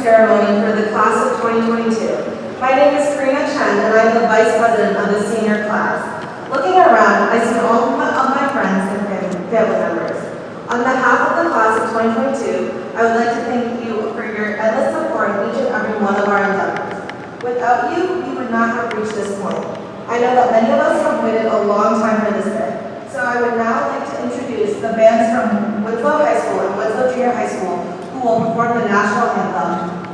ceremony for the class of 2022. My name is Karina Chen, and I'm the Vice President of the senior class. Looking around, I see all of my friends and family members. On behalf of the class of 2022, I would like to thank you for your endless support in each and every one of our endeavors. Without you, we would not have reached this point. I know that many of us have waited a long time for this day. So I would now like to introduce the bands from Winslow High School and Winslow Junior High School who will perform the national anthem.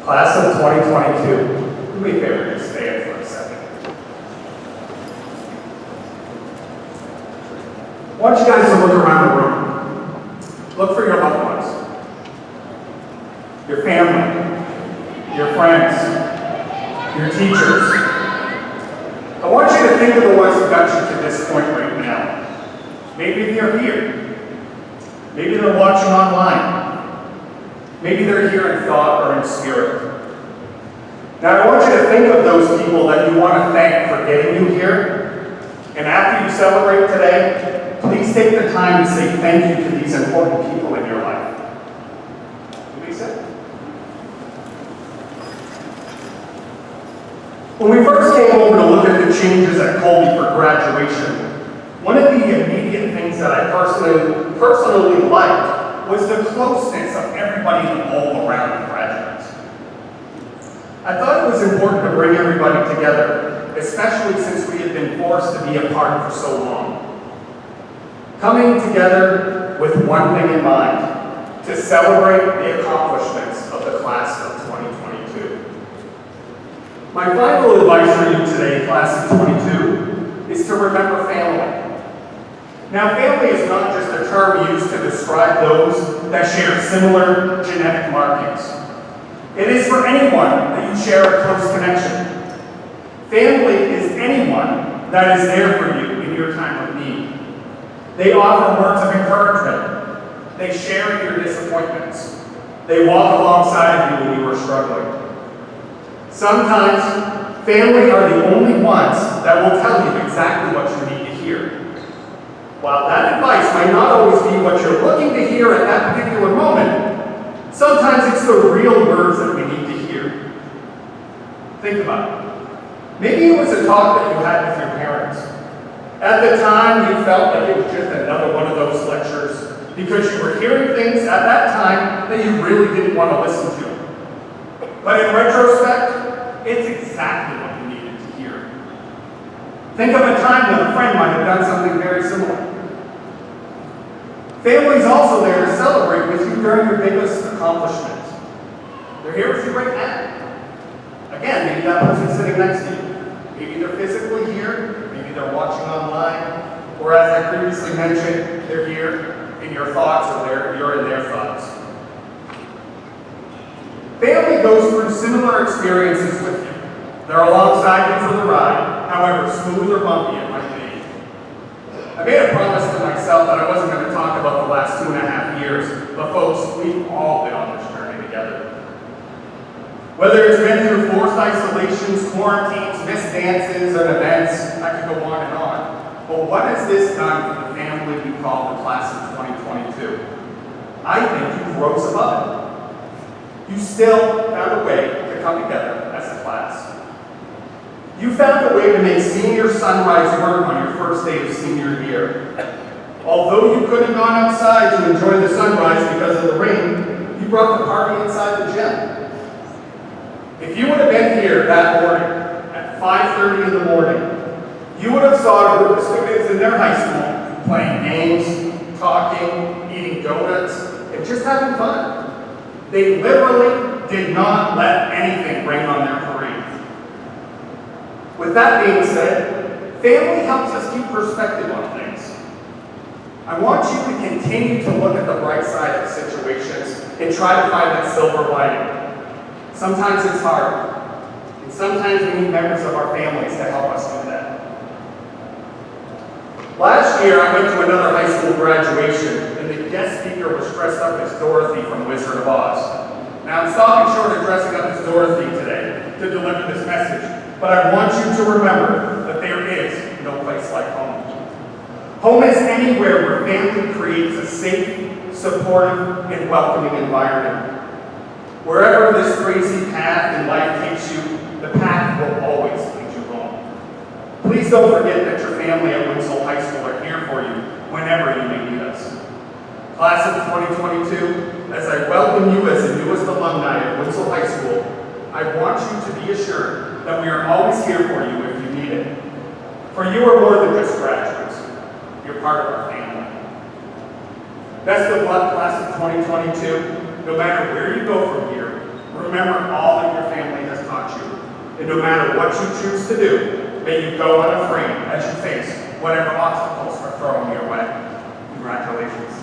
Class of 2022, do me a favor, just stand for a second. I want you guys to look around the room. Look for your loved ones, your family, your friends, your teachers. I want you to think of the ones who got you to this point right now. Maybe they're here. Maybe they're watching online. Maybe they're here in thought or in spirit. Now I want you to think of those people that you want to thank for getting you here. And after you celebrate today, please take the time to say thank you to these important people in your life. Lisa? When we first came over to look at the changes at Colby for graduation, one of the immediate things that I personally liked was the closeness of everybody all around the graduates. I thought it was important to bring everybody together, especially since we had been forced to be apart for so long. Coming together with one thing in mind, to celebrate the accomplishments of the class of 2022. My final advice for you today, class of 22, is to remember family. Now, family is not just a term used to describe those that share similar genetic markings. It is for anyone that you share a close connection. Family is anyone that is there for you in your time of need. They offer words of encouragement. They share in your disappointments. They walk alongside of you when you are struggling. Sometimes, family are the only ones that will tell you exactly what you need to hear. While that advice might not always be what you're looking to hear at that particular moment, sometimes it's the real words that we need to hear. Think about it. Maybe it was a talk that you had with your parents. At the time, you felt like it was just another one of those lectures because you were hearing things at that time that you really didn't want to listen to. But in retrospect, it's exactly what you needed to hear. Think of a time that a friend might have done something very similar. Family's also there to celebrate with you during your biggest accomplishment. They're here with you right now. Again, maybe that person's sitting next to you. Maybe they're physically here, maybe they're watching online, or as I previously mentioned, they're here in your thoughts or you're in their thoughts. Family goes through similar experiences with you. They're alongside you for the ride, however smooth or bumpy it might be. I made a promise to myself that I wasn't going to talk about the last 2.5 years, but folks, we've all been on this journey together. Whether it's been through forced isolations, quarantines, missed dances, and events, I could go on and on. But what has this done for the family we call the class of 2022? I think you rose above it. You still found a way to come together as a class. You found a way to make senior sunrise work on your first day of senior year. Although you couldn't have gone outside to enjoy the sunrise because of the rain, you brought the party inside the gym. If you would have been here that morning at 5:30 in the morning, you would have saw a group of students in their high school playing games, talking, eating donuts, and just having fun. They literally did not let anything rain on their parade. With that being said, family helps us keep perspective on things. I want you to continue to look at the bright side of situations and try to find that silver lining. Sometimes it's hard, and sometimes we need members of our families to help us do that. Last year, I went to another high school graduation, and the guest speaker was dressed up as Dorothy from Wizard of Oz. Now, I'm stopping short of dressing up as Dorothy today to deliver this message, but I want you to remember that there is no place like home. Home is anywhere where family creates a safe, supportive, and welcoming environment. Wherever this crazy path in life takes you, the path will always lead you home. Please don't forget that your family at Winslow High School are here for you whenever you may need us. Class of 2022, as I welcome you as the newest alumni at Winslow High School, I want you to be assured that we are always here for you if you need it. For you are more than just graduates. You're part of our family. Best of luck, class of 2022. No matter where you go from here, remember all that your family has taught you. And no matter what you choose to do, may you go unafraid as you face whatever obstacles are thrown your way. Congratulations.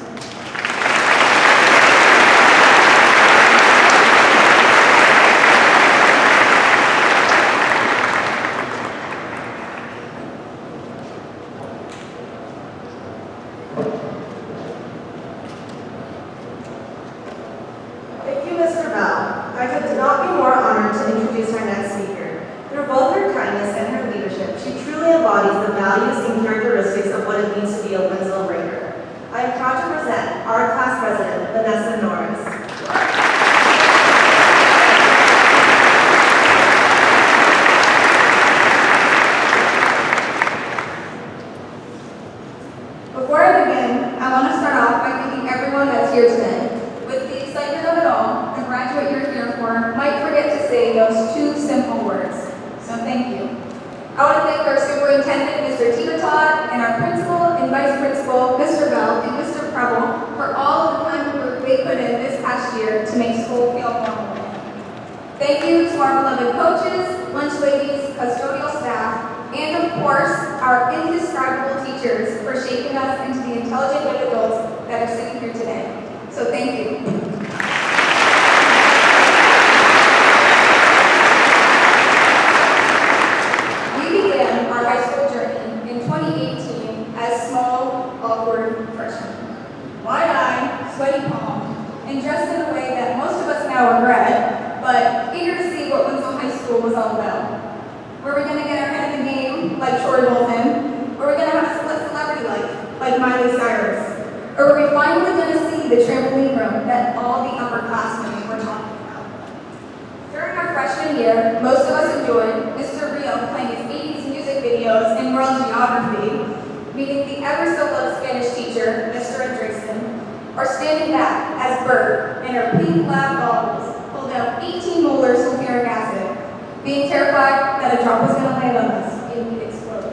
Our class president, Vanessa Norris. Before I begin, I want to start off by thanking everyone that's here today. With the excitement of it all, the graduate you're here for might forget to say those two simple words. So thank you. I want to thank our superintendent, Mr. Todd, and our principal and vice principal, Mr. Bell and Mr. Preble, for all of the time and work they put in this past year to make school feel normal. Thank you to our beloved coaches, lunch ladies, custodial staff, and of course, our indescribable teachers for shaping us into the intelligent young adults that are sitting here today. So thank you. Sweaty palm, and dressed in a way that most of us now regret, but eager to see what Winslow High School was all about. Were we going to get our head in the game like Troy Bolton? Were we going to have a split celebrity life like Miley Cyrus? Or were we finally going to see the trampoline room that all the upperclassmen were talking about? During our freshman year, most of us enjoyed Mr. Rio playing his 80s music videos in world geography, meeting the ever-so-loved Spanish teacher, Mr. Andreessen, or standing back as Bert in her pink lab goggles pulled out 18 molar sulfuric acid, being terrified that a drop was going to land on us and we'd explode.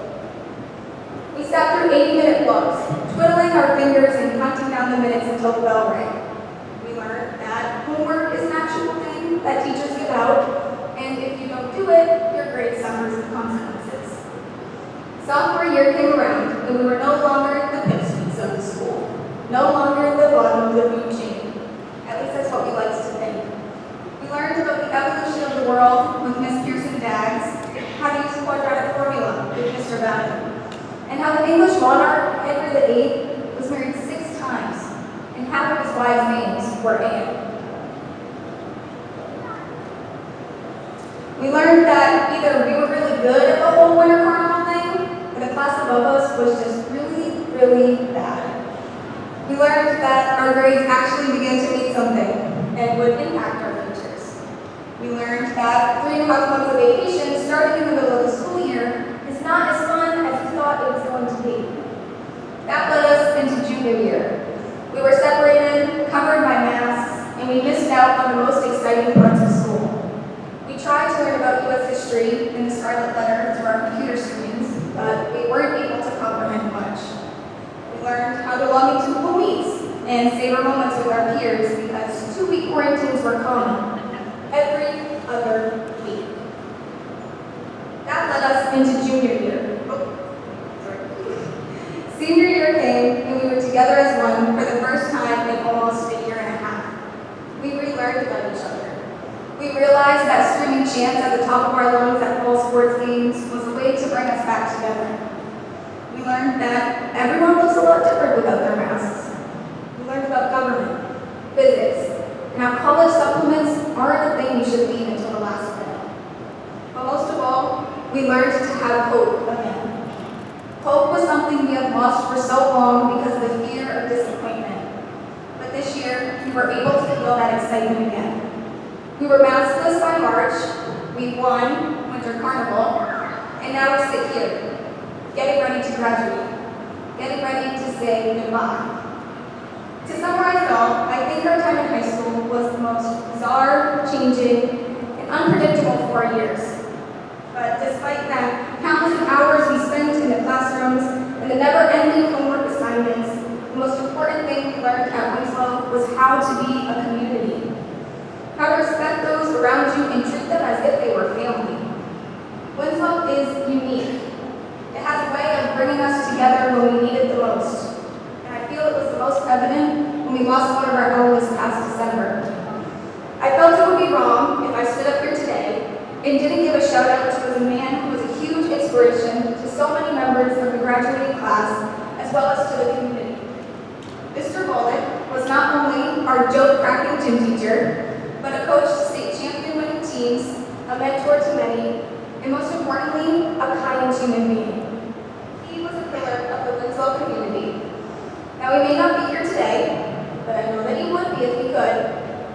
We sat through 80-minute vlogs, twiddling snapping our fingers and counting down the minutes until the bell rang. We learned that homework is an actual thing that teachers give out, and if you don't do it, your grade suffers the consequences. Sophomore year came around, and we were no longer the pipsqueaks of the school, no longer the bottom of the food chain. At least that's what we liked to think. We learned about the evolution of the world with Miss Pearson Daggs, how to use quadratic formula with Mr. Bannon, and how the English monarch Henry VIII was married 6 times, and half of his wives' names were Anne. We learned that either we were really good at the whole winter carnival thing, or the class above us was just really, really bad. We learned that our grades actually began to mean something and would impact our futures. We learned that 3.5 months of vacation starting in the middle of the school year is not as fun as we thought it was going to be. That led us into junior year. We were separated, covered by masks, and we missed out on the most exciting parts of school. We tried to learn about U.S. history in the Scarlet Letter through our computer screens, but we weren't able to comprehend much. We learned how to log into Google Meets and savor moments with our peers because 2-week quarantines were common every other week. That led us into junior year. Senior year came and we were together as one for the first time in almost a year and a half. We relearned about each other. We realized that screaming chants at the top of our lungs at fall sports games was a way to bring us back together. We learned that everyone looks a lot different without their masks. We learned about government, physics, and how college supplements aren't a thing you should leave until the last minute. But most of all, we learned to have hope again. Hope was something we had lost for so long because of the fear of disappointment. But this year, we were able to feel that excitement again. We were maskless by March, we won Winter Carnival, and now we sit here, getting ready to graduate, getting ready to say goodbye. To summarize it all, I think our time in high school was the most bizarre, changing, and unpredictable 4 years. But despite that, countless hours we spent in the classrooms and the never-ending homework assignments, the most important thing we learned at Winslow was how to be a community. How to respect those around you and treat them as if they were family. Winslow is unique. It has a way of bringing us together when we need it the most. And I feel it was the most evident when we lost one of our own this past December. I felt it would be wrong if I stood up here today and didn't give a shout out to a man who was a huge inspiration to so many members of the graduating class as well as to the community. Mr. Bolden was not only our joke-cracking gym teacher, but a coach to state champion-winning teams, a mentor to many, and most importantly, a kind human being. He was a pillar of the Winslow community. Now, he may not be here today, but I know that he would be if he could,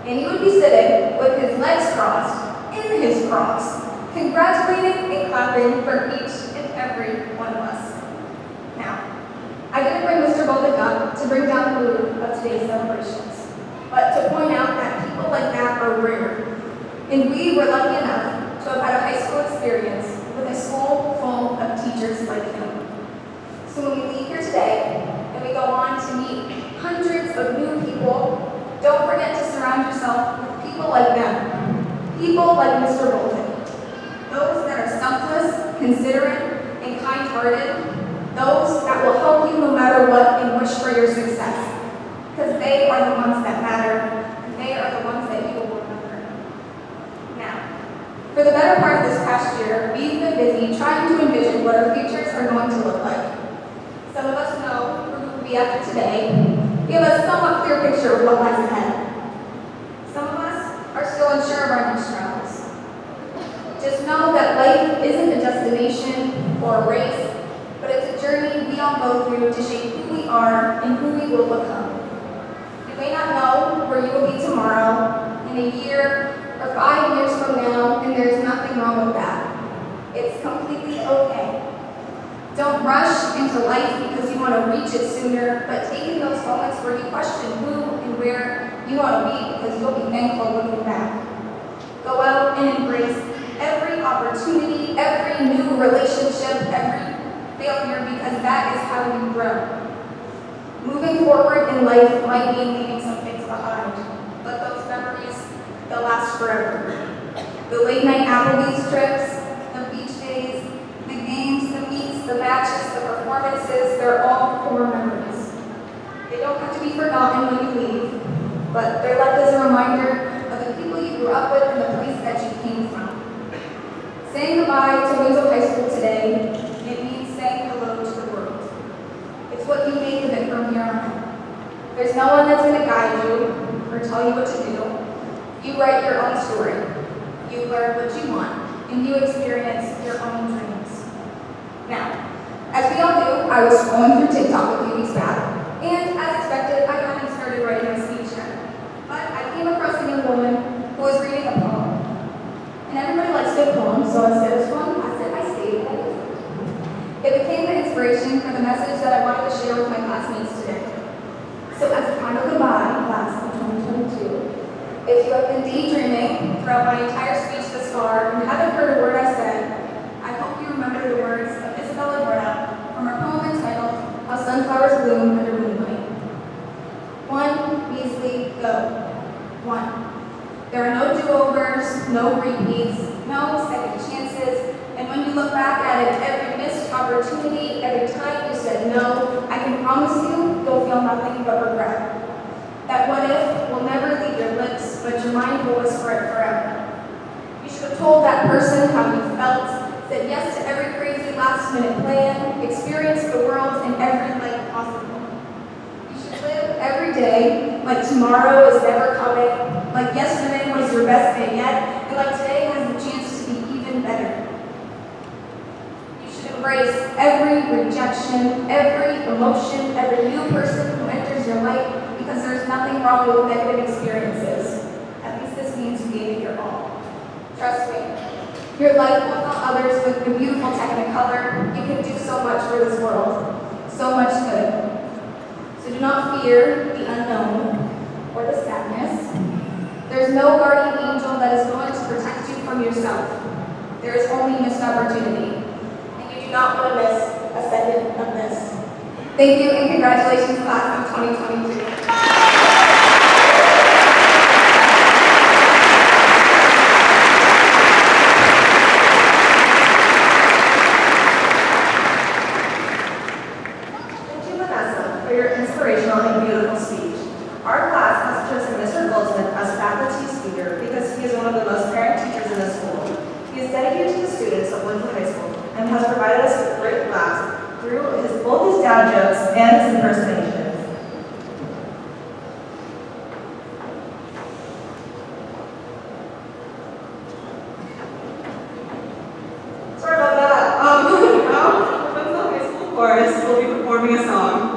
and he would be sitting with his legs crossed in his cross, congratulating and clapping for each and every one of us. Now, I didn't bring Mr. Bolden up to bring down the mood of today's celebrations, but to point out that people like that are rare. And we were lucky enough to have had a high school experience with a school full of teachers like him. So when we leave here today and we go on to meet hundreds of new people, don't forget to surround yourself with people like them. People like Mr. Bolden. Those that are selfless, considerate, and kind-hearted. Those that will help you no matter what and wish for your success. Because they are the ones that matter, and they are the ones that you will remember. Now, for the better part of this past year, we've been busy trying to envision what our futures are going to look like. Some of us know who we will be after today. We have a somewhat clear picture of what lies ahead. Some of us are still unsure of our next travels. Just know that life isn't a destination or a race, but it's a journey we all go through to shape who we are and who we will become. You may not know where you will be tomorrow, in a year, or 5 years from now, and there's nothing wrong with that. It's completely okay. Don't rush into life because you want to reach it sooner, but take in those moments where you question who and where you want to be because you'll be thankful looking back. Go out and embrace every opportunity, every new relationship, every failure because that is how you grow. Move forward in life might mean leaving some things behind, but those memories, they'll last forever. The late night Applebee's trips, the beach days, the games, the meets, the matches, the performances, they're all core memories. They don't have to be forgotten when you leave, but they're left as a reminder of the people you grew up with and the place that you came from. Saying goodbye to Winslow High School today, it means saying hello to the world. It's what you make of it from here on out. There's no one that's going to guide you or tell you what to do. You write your own story. You learn what you want, and you experience your own dreams. Now, as we all do, I was scrolling through TikTok a few weeks back, and as expected, I hadn't started writing my speech yet. But I came across a young woman who was reading a poem. And everybody likes good poems, so instead of scrolling past it, I stayed and listened. It became the inspiration for the message that I wanted to share with my classmates today. So as a final goodbye, class of 2022, if you have been daydreaming throughout my entire speech thus far and haven't heard a word I said, I hope you remember the words of Isabella Bruna from her poem entitled How Sunflowers Bloom Under Moonlight. 1, measly, go. 1. There are no do-overs, no repeats, no second chances, and when you look back at it, every missed opportunity, every time you said no, I can promise you, you'll feel nothing but regret. That what if will never leave your lips, but your mind will whisper it forever. You should have told that person how you felt, said yes to every crazy last-minute plan, experienced the world in every light possible. You should live every day like tomorrow is never coming, like yesterday was your best day yet, and like today has the chance to be even better. You should embrace every rejection, every emotion, every new person who enters your life, because there's nothing wrong with negative experiences. At least this means you gave it your all. Trust me, your life will fill others with the beautiful technicolor. You can do so much for this world, so much good. So do not fear the unknown or the sadness. There's no guardian angel that is going to protect you from yourself. There is only missed opportunity, and you do not want to miss a second of this. Thank you, and congratulations, class of 2022. Thank you, Vanessa, for your inspirational and beautiful speech. Our class has chosen Mr. Goldsmith as faculty speaker because he is one of the most caring teachers in the school. He is dedicated to the students of Winslow High School and has provided us with great laughs through both his dad jokes and his impersonations. Sorry about that. Now, the Winslow High School Chorus will be performing a song.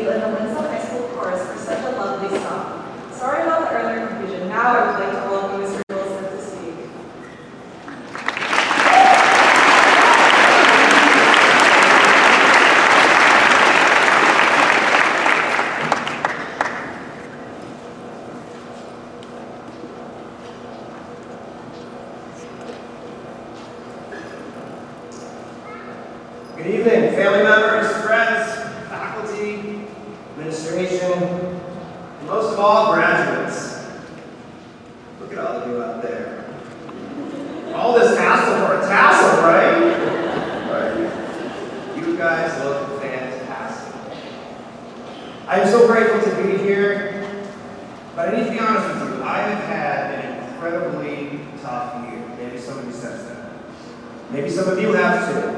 you in the Winslow High School chorus for such a lovely song. Sorry about the earlier confusion. Now I would like to welcome Mr. Wilson to speak. Good evening, family members, friends, faculty, administration, and most of all, graduates. Look at all of you out there. All this hassle for a tassel, right? Right. You guys look fantastic. I'm so grateful to be here, but I need to be honest with you. I have had an incredibly tough year. Maybe some of you sense that. Maybe some of you have too.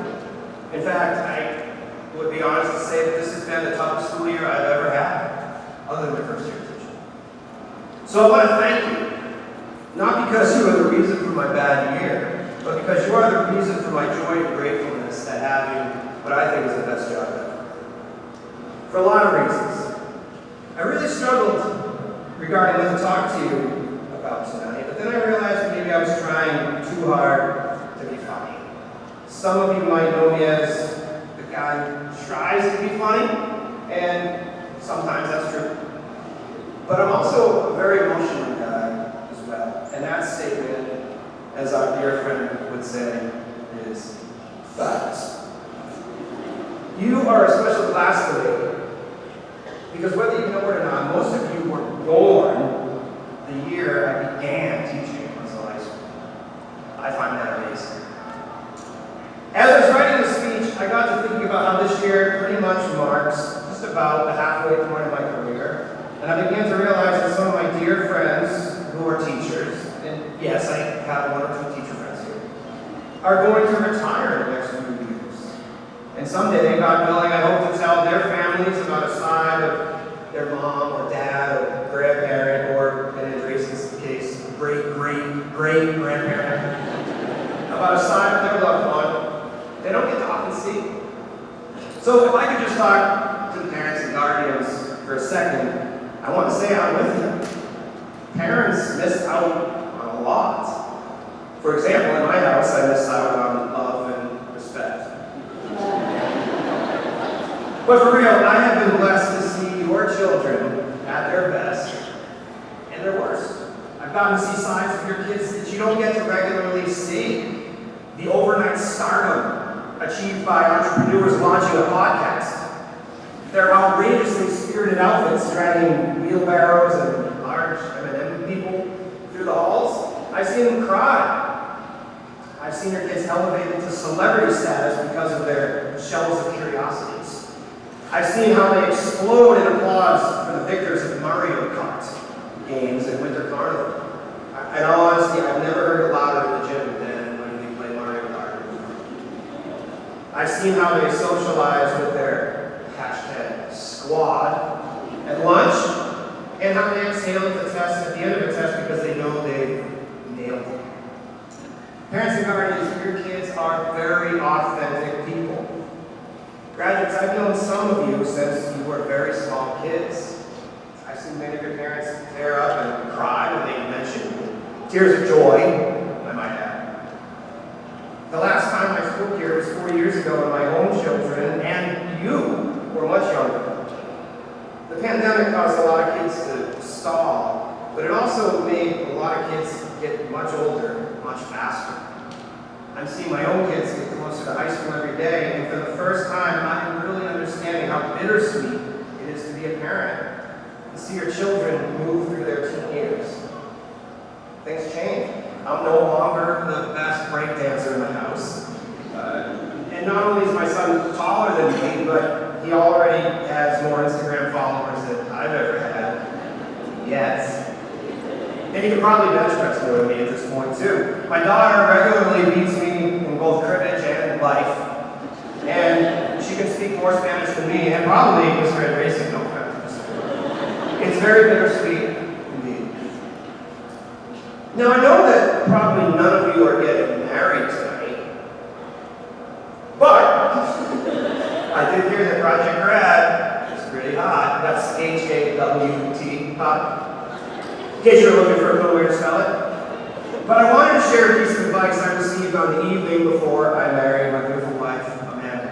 In fact, I would be honest to say that this has been the toughest school year I've ever had, other than my first year teaching. So I want to thank you, not because you are the reason for my bad year, but because you are the reason for my joy and gratefulness at having what I think is the best job ever. For a lot of reasons. I really struggled regarding what to talk to you about tonight, but then I realized that maybe I was trying too hard to be funny. Some of you might know me as the guy who tries to be funny, and sometimes that's true. But I'm also a very emotional guy as well, and that statement, as our dear friend would say, is facts. You are a special class today, because whether you know it or not, most of you were born the year I began teaching at Winslow High School. I find that amazing. As I was writing the speech, I got to thinking about how this year pretty much marks just about the halfway point of my career. And I began to realize that some of my dear friends who are teachers, and yes, I have one or two teacher friends here, are going to retire in the next few years. And someday, God willing, I hope to tell their families about a side of their mom or dad or grandparent, or in Andres' case, great-great-great-grandparent, about a side of their loved one they don't get to often see. So if I could just talk to the parents and guardians for a second, I want to say I'm with you. Parents miss out on a lot. For example, in my house, I miss out on love and respect. But for real, I have been blessed to see your children at their best and their worst. I've gotten to see sides of your kids that you don't get to regularly see. The overnight stardom achieved by entrepreneurs launching a podcast. Their outrageously spirited outfits dragging wheelbarrows and large M&M people through the halls. I've seen them cry. I've seen your kids elevated to celebrity status because of their shelves of curiosities. I've seen how they explode in applause for the victors of Mario Kart games and Winter Carnival. In all honesty, I've never heard it louder in the gym than when we play Mario Kart. I've seen how they socialize with their #squad at lunch, and how they exhale at the test at the end of the test because they know they've nailed it. Parents and guardians, your kids are very authentic people. Graduates, I've known some of you since you were very small kids. I've seen many of your parents tear up and cry when they mention you. Tears of joy, I might add. The last time I spoke here was 4 years ago when my own children and you were much younger. The pandemic caused a lot of kids to stall, but it also made a lot of kids get much older, much faster. I'm seeing my own kids get closer to high school every day, and for the first time, I'm really understanding how bittersweet it is to be a parent, to see your children move through their teen years. Things change. I'm no longer the best breakdancer in the house. And not only is my son taller than me, but he already has more Instagram followers than I've ever had. Yet. And he can probably bench press more than me at this point, too. My daughter regularly beats me in both cribbage and life. And she can speak more Spanish than me, and probably English red racing, no offense. It's very bittersweet indeed. Now, I know that probably none of you are getting married tonight, but I did hear that Project Grad is pretty hot. in case you're looking for a cool way to spell it. But I wanted to share a piece of advice I received on the evening before I married my beautiful wife, Amanda.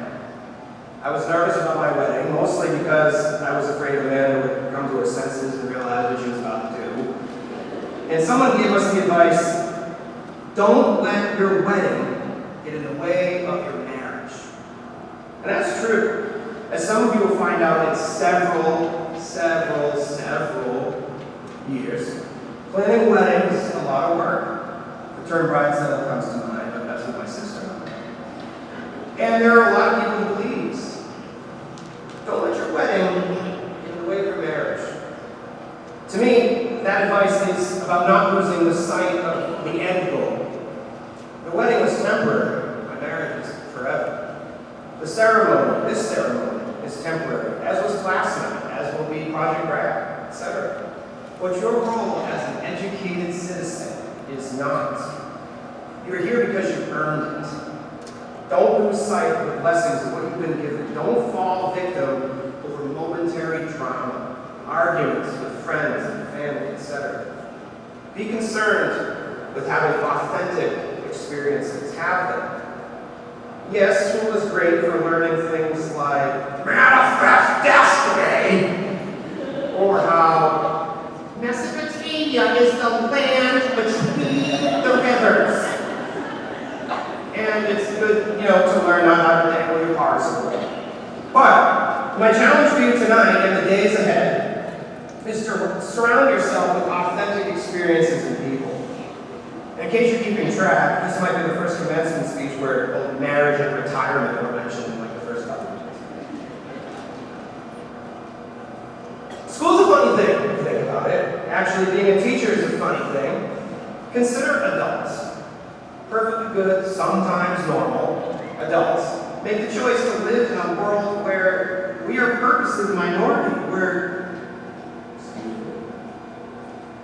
I was nervous about my wedding, mostly because I was afraid Amanda would come to her senses and realize what she was about to do. And someone gave us the advice, don't let your wedding get in the way of your marriage. And that's true. As some of you will find out in several years, planning weddings is a lot of work. The term bridezilla comes to mind, but that's with my sister. And there are a lot of people who please. Don't let your wedding get in the way of your marriage. To me, that advice is about not losing the sight of the end goal. The wedding was temporary, my marriage is forever. The ceremony, this ceremony, is temporary, as was class night, as will be Project Grad, etc. But your role as an educated citizen is not. You're here because you've earned it. Don't lose sight of the blessings of what you've been given. Don't fall victim over momentary drama, arguments with friends and family, etc. Be concerned with having authentic experiences. Have them. Yes, school is great for learning things like manifest destiny, or how Mesopotamia is the land between the rivers. And it's good, to learn how to dangle your parcel. But my challenge for you tonight and the days ahead is to surround yourself with authentic experiences and people. In case you're keeping track, this might be the first commencement speech where both marriage and retirement were mentioned in the first couple of minutes. School's a funny thing, if you think about it. Actually, being a teacher is a funny thing. Consider adults. Perfectly good, sometimes normal adults make the choice to live in a world where we are purposely the minority.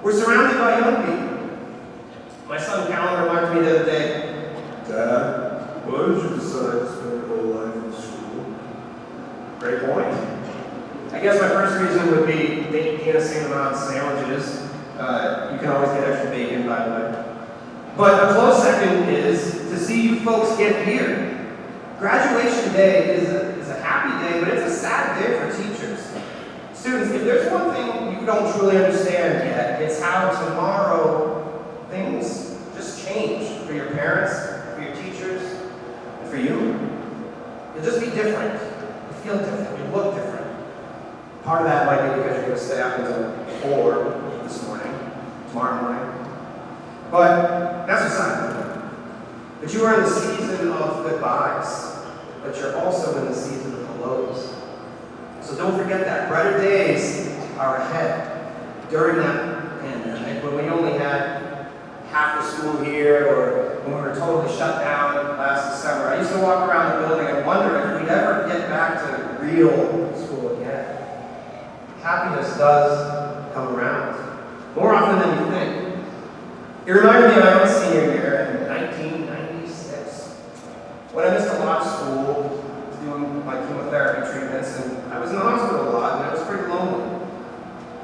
We're surrounded by young people. My son Calvin remarked to me the other day, Dad, why did you decide to spend your whole life in school? great point. I guess my first reason would be they eat the same amount of sandwiches. You can always get extra bacon, by the way. But a close second is to see you folks get here. Graduation day is a happy day, but it's a sad day for teachers. Students, if there's one thing you don't truly understand yet, it's how tomorrow things just change for your parents, for your teachers, and for you. You'll just be different. You feel different. You look different. Part of that might be because you're going to stay up until 4 this morning, tomorrow morning. But that's beside the point. But you are in the season of goodbyes, but you're also in the season of hellos. So don't forget that. Brighter days are ahead. During that pandemic, when we only had half the school here, or when we were totally shut down last December, I used to walk around the building and wonder if we'd ever get back to real school again. Happiness does come around, more often than you think. It reminded me of my own senior year in 1996, when I missed a lot of school doing my chemotherapy treatments, and I was in the hospital a lot, and I was pretty lonely.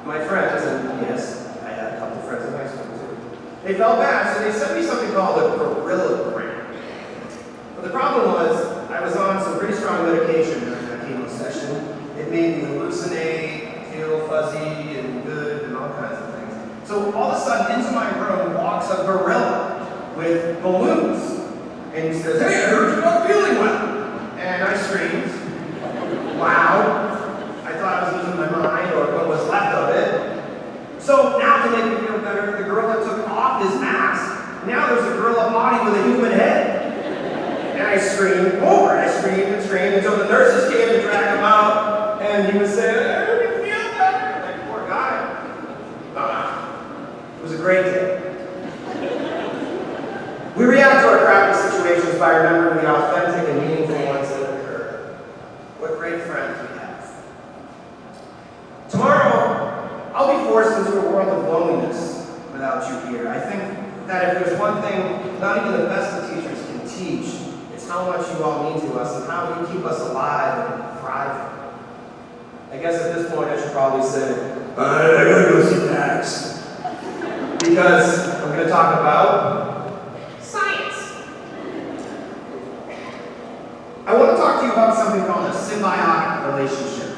My friends, and yes, I had a couple of friends in high school too, they felt bad, so they sent me something called a gorillagram. But the problem was, I was on some pretty strong medication during that chemo session. It made me hallucinate, feel fuzzy and good, and all kinds of things. So all of a sudden, into my room walks a gorilla with balloons. And he says, "Hey, I heard you're not feeling well." And I screamed, "Wow." I thought I was losing my mind, or what was left of it. So now, to make me feel better, the gorilla took off his mask. Now there's a gorilla body with a human head. And I screamed more. I screamed and screamed until the nurses came to drag him out. And he was saying, "I already feel better." Like, poor guy. It was a great day. We react to our crappy situations by remembering the authentic and meaningful ones that occur. What great friends we have. Tomorrow, I'll be forced into a world of loneliness without you here. I think that if there's one thing not even the best of teachers can teach, it's how much you all mean to us and how you keep us alive and thriving. I guess at this point I should probably say, I gotta go see Max. because I'm going to talk about science. I want to talk to you about something called a symbiotic relationship.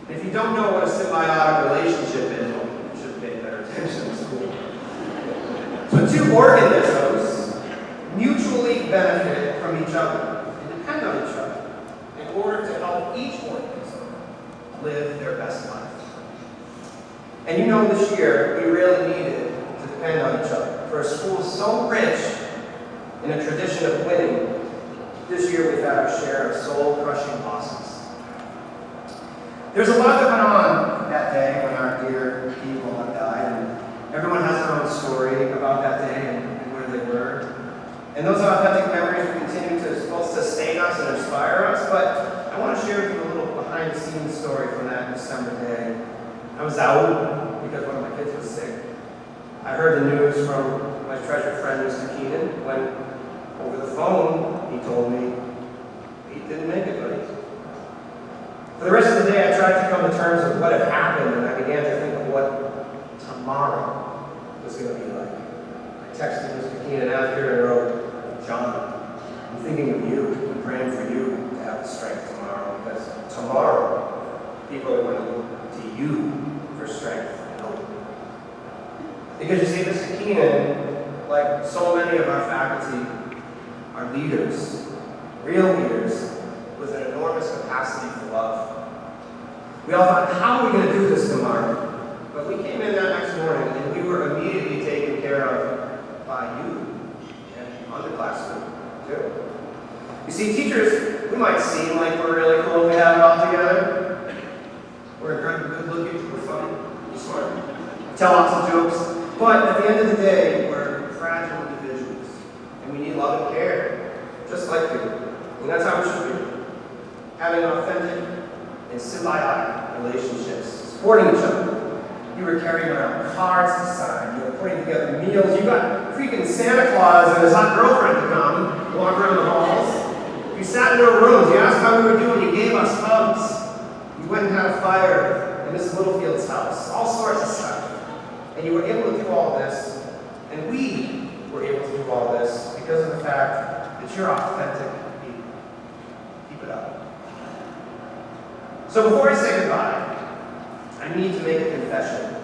And if you don't know what a symbiotic relationship is, well, you should pay better attention in school. So two organisms mutually benefit from each other and depend on each other in order to help each organism live their best life. And you know this year, we really needed to depend on each other. For a school so rich in a tradition of winning, this year we've had our share of soul-crushing losses. There's a lot that went on that day when our dear people have died, and everyone has their own story about that day and where they were. And those authentic memories will continue to both sustain us and inspire us, but I want to share with you a little behind-the-scenes story from that December day. I was out because one of my kids was sick. I heard the news from my treasured friend, Mr. Keenan, when over the phone he told me he didn't make it, buddy. For the rest of the day, I tried to come to terms with what had happened, and I began to think of what tomorrow was going to be like. I texted Mr. Keenan after and wrote, John, I'm thinking of you and praying for you to have the strength tomorrow, because tomorrow people are going to look to you for strength and hope. Because you see, Mr. Keenan, like so many of our faculty, are leaders, real leaders, with an enormous capacity for love. We all thought, how are we going to do this tomorrow? But we came in that next morning and we were immediately taken care of by you and underclassmen too. You see, teachers, we might seem like we're really cool and we have it all together. We're incredibly good looking, we're funny, we're smart, tell lots of jokes, but at the end of the day, we're fragile individuals and we need love and care, just like you. And that's how we should be. Having authentic and symbiotic relationships, supporting each other. You were carrying around cards to sign, you were putting together meals, you got freaking Santa Claus and his hot girlfriend to come, walk around the halls. You sat in our rooms, you asked how we were doing, you gave us hugs. You went and had a fire in Mrs. Littlefield's house, all sorts of stuff. And you were able to do all this, and we were able to do all this because of the fact that you're authentic people. Keep it up. So before I say goodbye, I need to make a confession.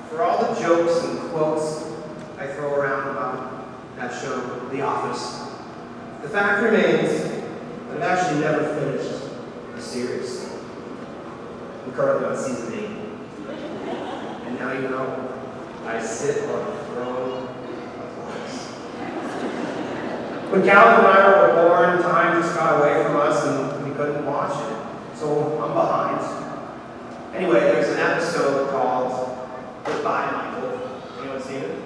For all the jokes and quotes I throw around about that show, The Office, the fact remains that I've actually never finished the series. I'm currently on season 8. And now you know, I sit on a throne of lies. When Calvin and I were born, time just got away from us and we couldn't watch it. So I'm behind. Anyway, there's an episode called Goodbye, Michael. Anyone seen it?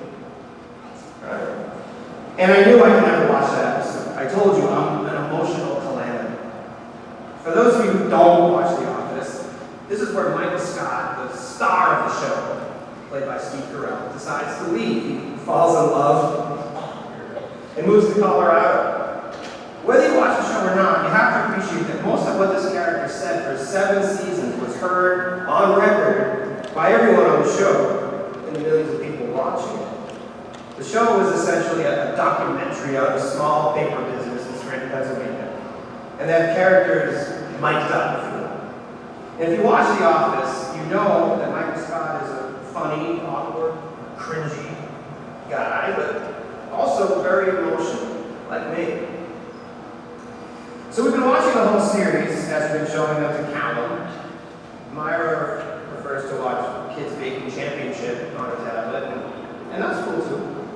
Right. And I knew I could never watch that episode. I told you I'm an emotional calamity. For those of you who don't watch The Office, this is where Michael Scott, the star of the show, played by Steve Carell, decides to leave. He falls in love and moves to Colorado. Whether you watch the show or not, you have to appreciate that most of what this character said for 7 seasons was heard on record by everyone on the show and the millions of people watching it. The show was essentially a documentary on a small paper business in Scranton, Pennsylvania. And they had characters mic'd up, if you will. And if you watch The Office, you know that Michael Scott is a funny, awkward, cringy guy, but also very emotional, like me. So we've been watching the whole series as we've been showing up to Callum. Myra prefers to watch Kids Baking Championship on her tablet, and that's cool too.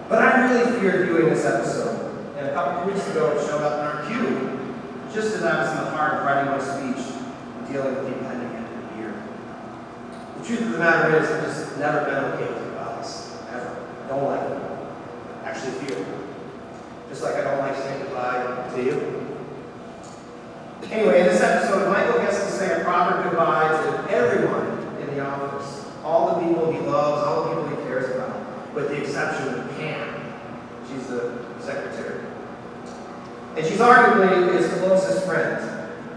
But I really feared viewing this episode, and a couple of weeks ago it showed up in our queue, just as I was in the heart of writing my speech and dealing with the impending end of the year. The truth of the matter is, I've just never been okay with goodbyes, ever. I don't like them. I actually fear them. Just like I don't like saying goodbye to you. Anyway, in this episode, Michael gets to say a proper goodbye to everyone in the office. All the people he loves, all the people he cares about, with the exception of Pam. She's the secretary. And she's arguably his closest friend.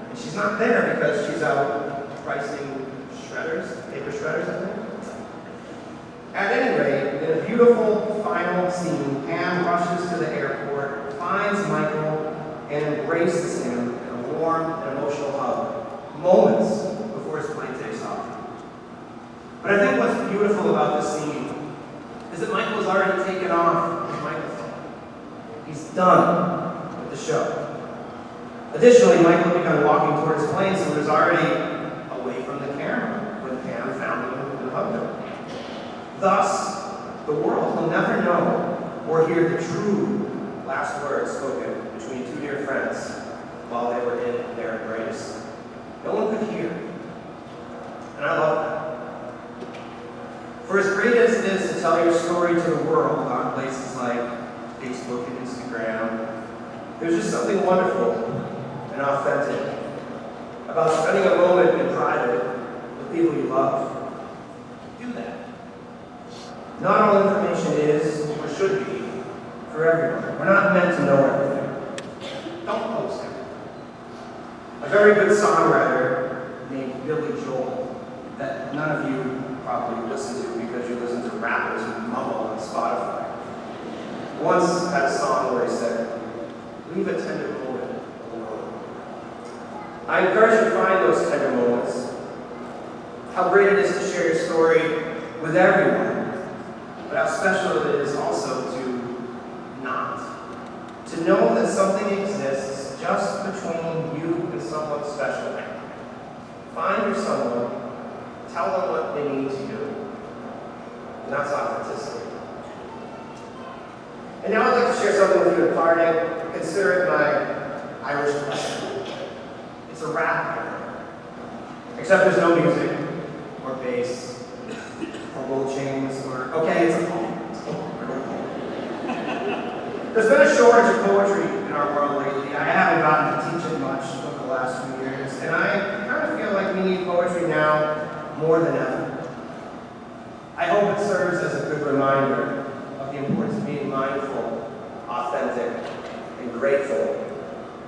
And she's not there because she's out pricing shredders, paper shredders, I think. At any rate, in a beautiful final scene, Pam rushes to the airport, finds Michael, and embraces him in a warm and emotional hug, moments before his plane takes off. But I think what's beautiful about this scene is that Michael's already taken off his microphone. He's done with the show. Additionally, Michael had begun walking toward his plane, so he was already away from the camera when Pam found him and hugged him. Thus, the world will never know or hear the true last words spoken between two dear friends while they were in their embrace. No one could hear. And I love that. For as great as it is to tell your story to the world on places like Facebook and Instagram, there's just something wonderful and authentic about spending a moment in private with people you love. Do that. Not all information is or should be for everyone. We're not meant to know everything. Don't post it. A very good songwriter named Billy Joel, that none of you probably listen to because you listen to rappers who mumble on Spotify, once had a song where he said, "Leave a tender moment alone." I encourage you to find those tender moments. How great it is to share your story with everyone, but how special it is also to not. To know that something exists just between you and someone special. Find your someone, tell them what they need to do. And that's authenticity. And now I'd like to share something with you in parting. Consider it my Irish blessing. It's a rap here. Except there's no music, or bass, or gold chains, or, okay, it's a poem. There's been a shortage of poetry in our world lately. I haven't gotten to teach it much over the last few years, and I kind of feel like we need poetry now more than ever. I hope it serves as a good reminder of the importance of being mindful, authentic, and grateful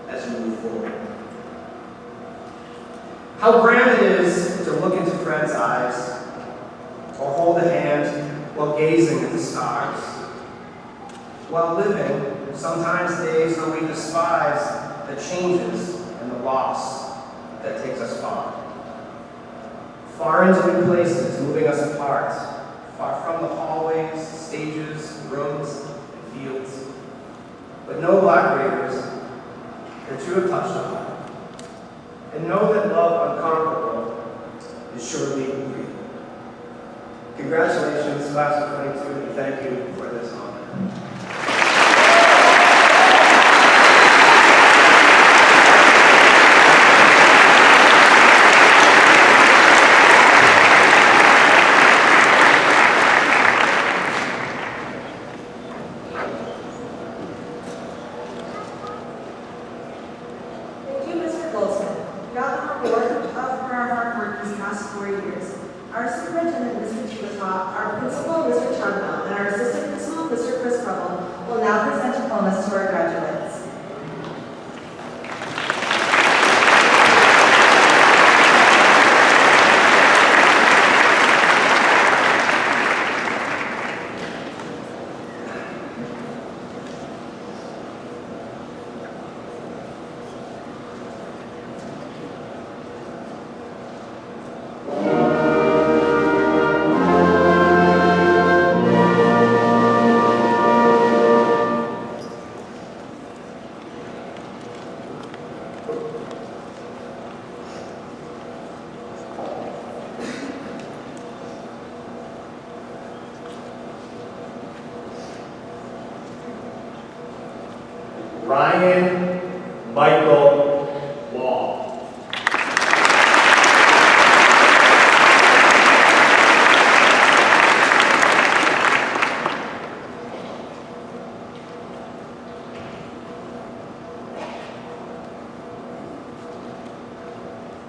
as you move forward. How grand it is to look into friends' eyes, or hold a hand while gazing at the stars. While living, sometimes days that we despise the changes and the loss that takes us far. Far into new places, moving us apart, far from the hallways, stages, rooms, and fields. But no black raiders that you have touched on. And know that love unconquerable is surely real. Congratulations, class of 22, and thank you for this honor. Our superintendent, Mr. Chibatov, our principal, Mr. Chugno, and our assistant principal, Mr. Chris Crumble, will now present diplomas to our graduates. Ryan Michael Wall.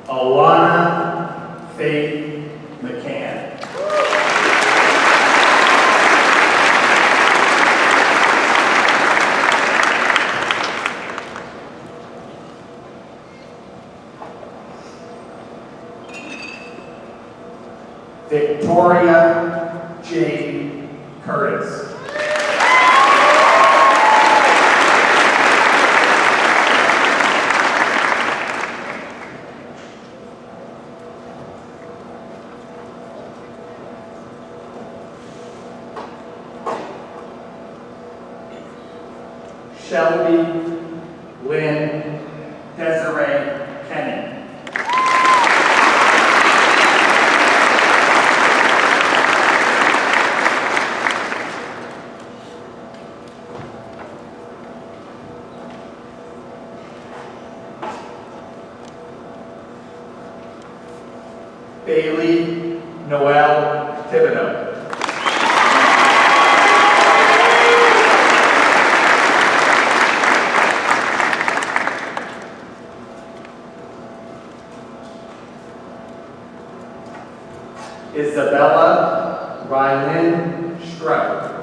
Alana Faith McCann. Victoria J. Curtis. Shelby, Lynn, Desiree, Kenny. Bailey, Noel, Thibodeau. Isabella, Rylan, Stroud.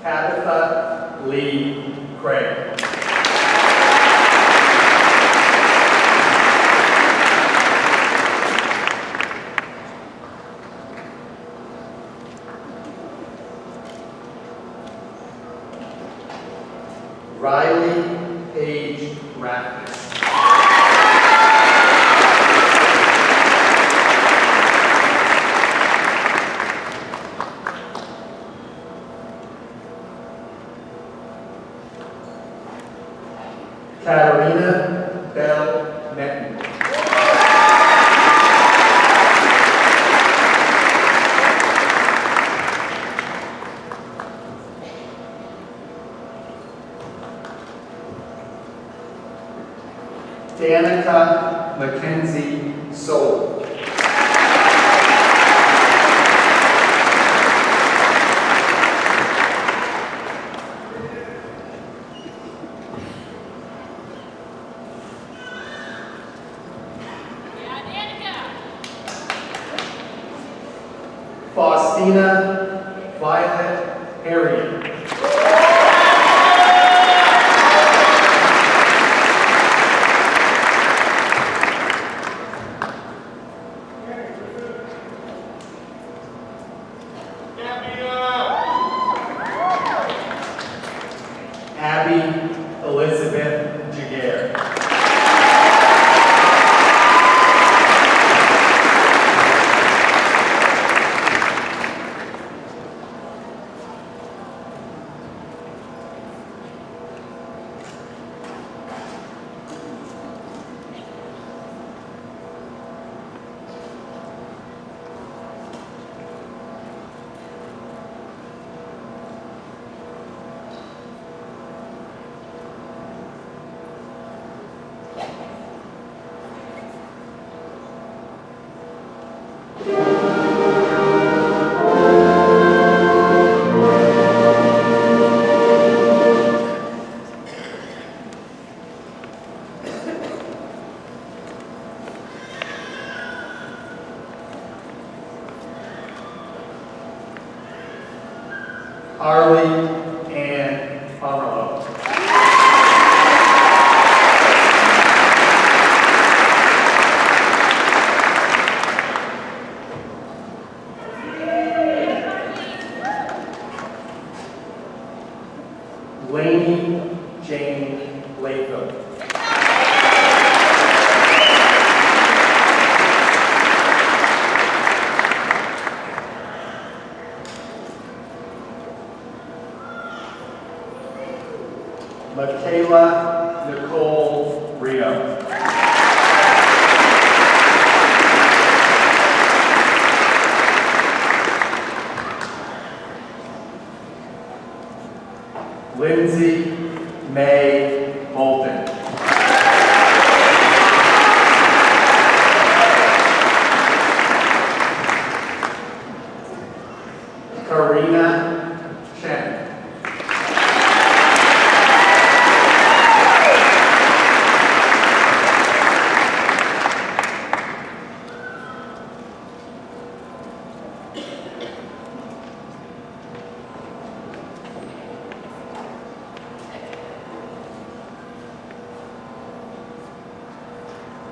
Tabitha Lee Craig. Riley Page Rapids. Katarina Bell Netton. Danica Mackenzie Soul. Faustina Violet Harriet. Abby Elizabeth Jaguar. Arlie Ann Pomerleau. Lainey Jane Latham.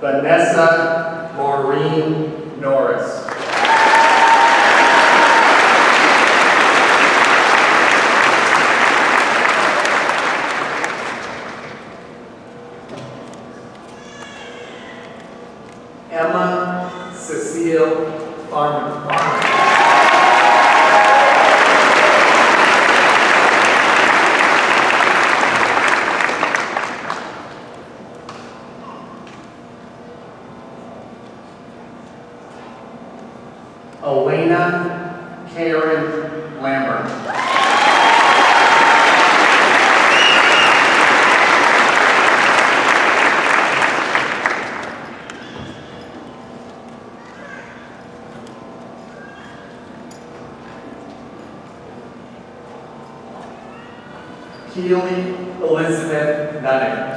Vanessa Maureen Norris. Emma Cecile Farmer. Elena Karen Lambert. Keely Elizabeth Nunning.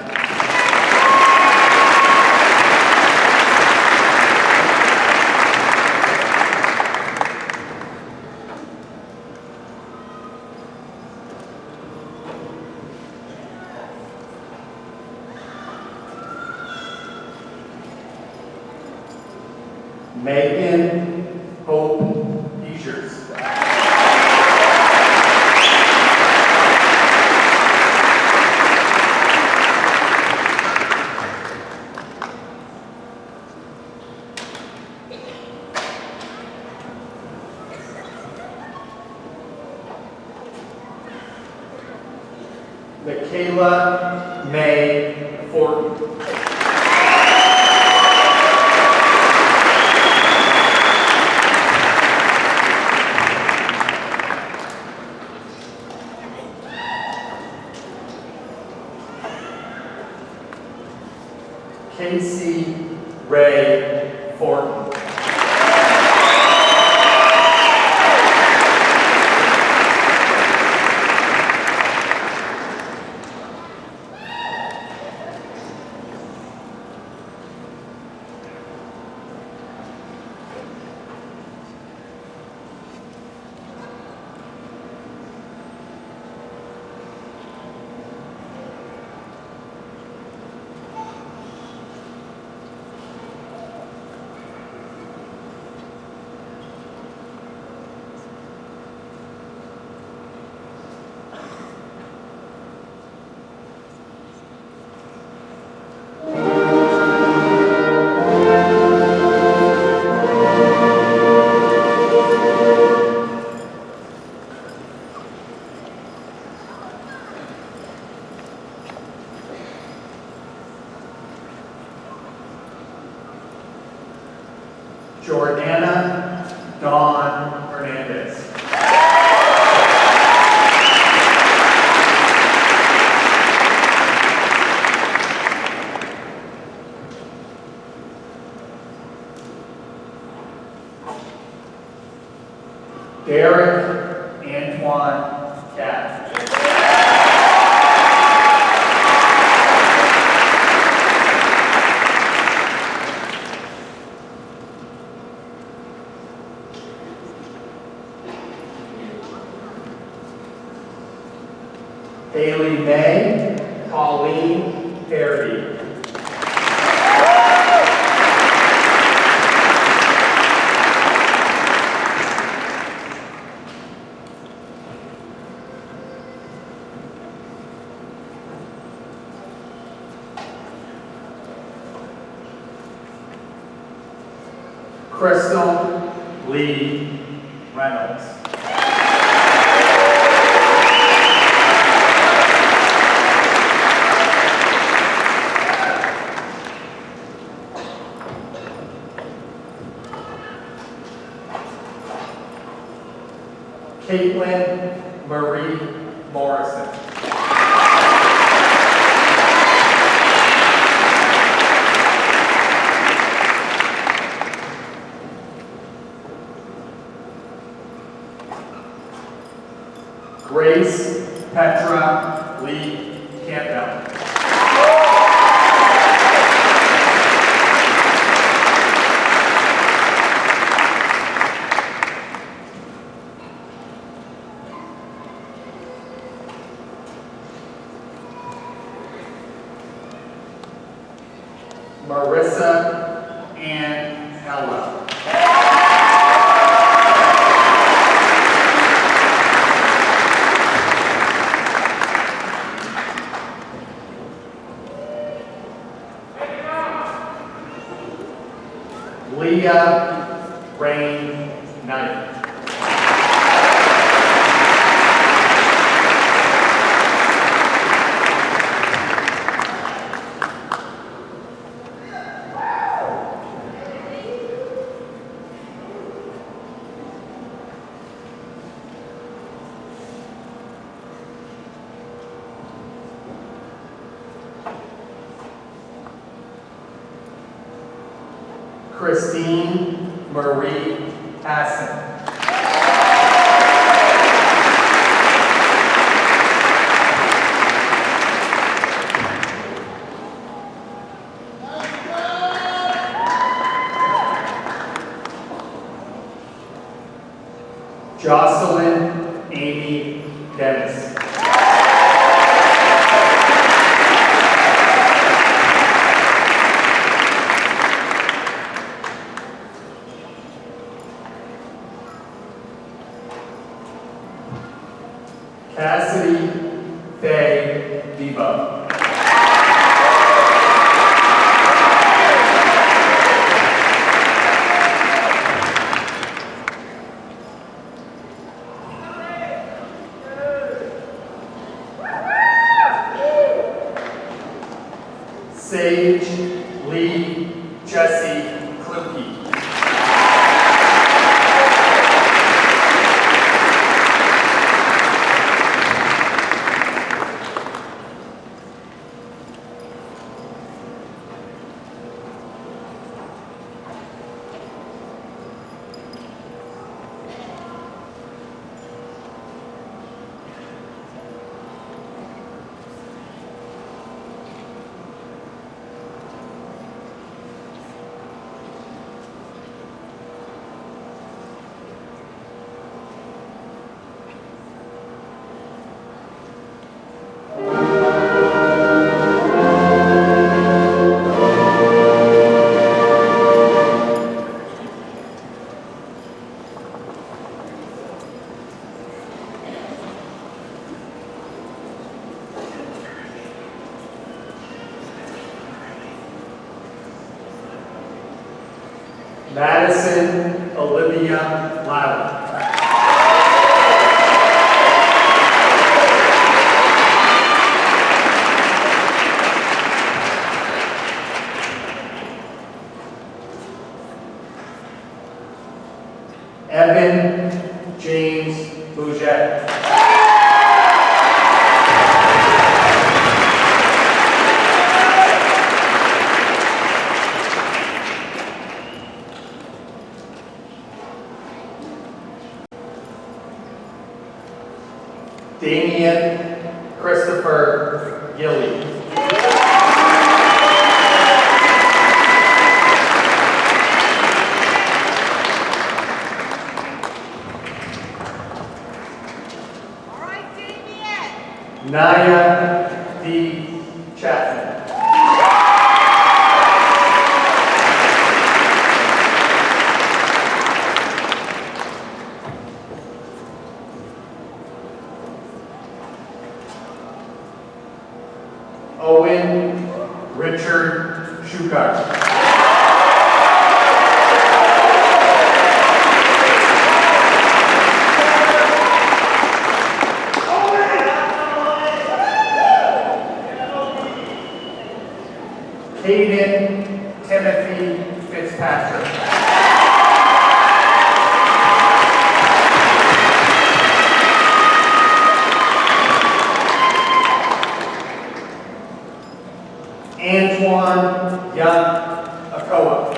Megan Hope Eachers. Michaela May Fortin. Casey Ray Fortin. Jordana Dawn Hernandez. Derek Antoine Cat. Haley May Pauline Parody. Crystal Lee Reynolds. Caitlin Marie Morrison. Grace Petra Lee Campbell. Marissa Olivia Rain Knight. Christine Marie Hassan. Jocelyn Amy Dennis. Cassidy Faye Debo. Sage Lee Jesse Kluge. Madison Olivia Lowry. Evan James Bouget. Damian Christopher Gilly. All right, Damien. Naya D. Chapman. Owen Richard Shukar. Caden Timothy Fitzpatrick. Antoine Young Akoa.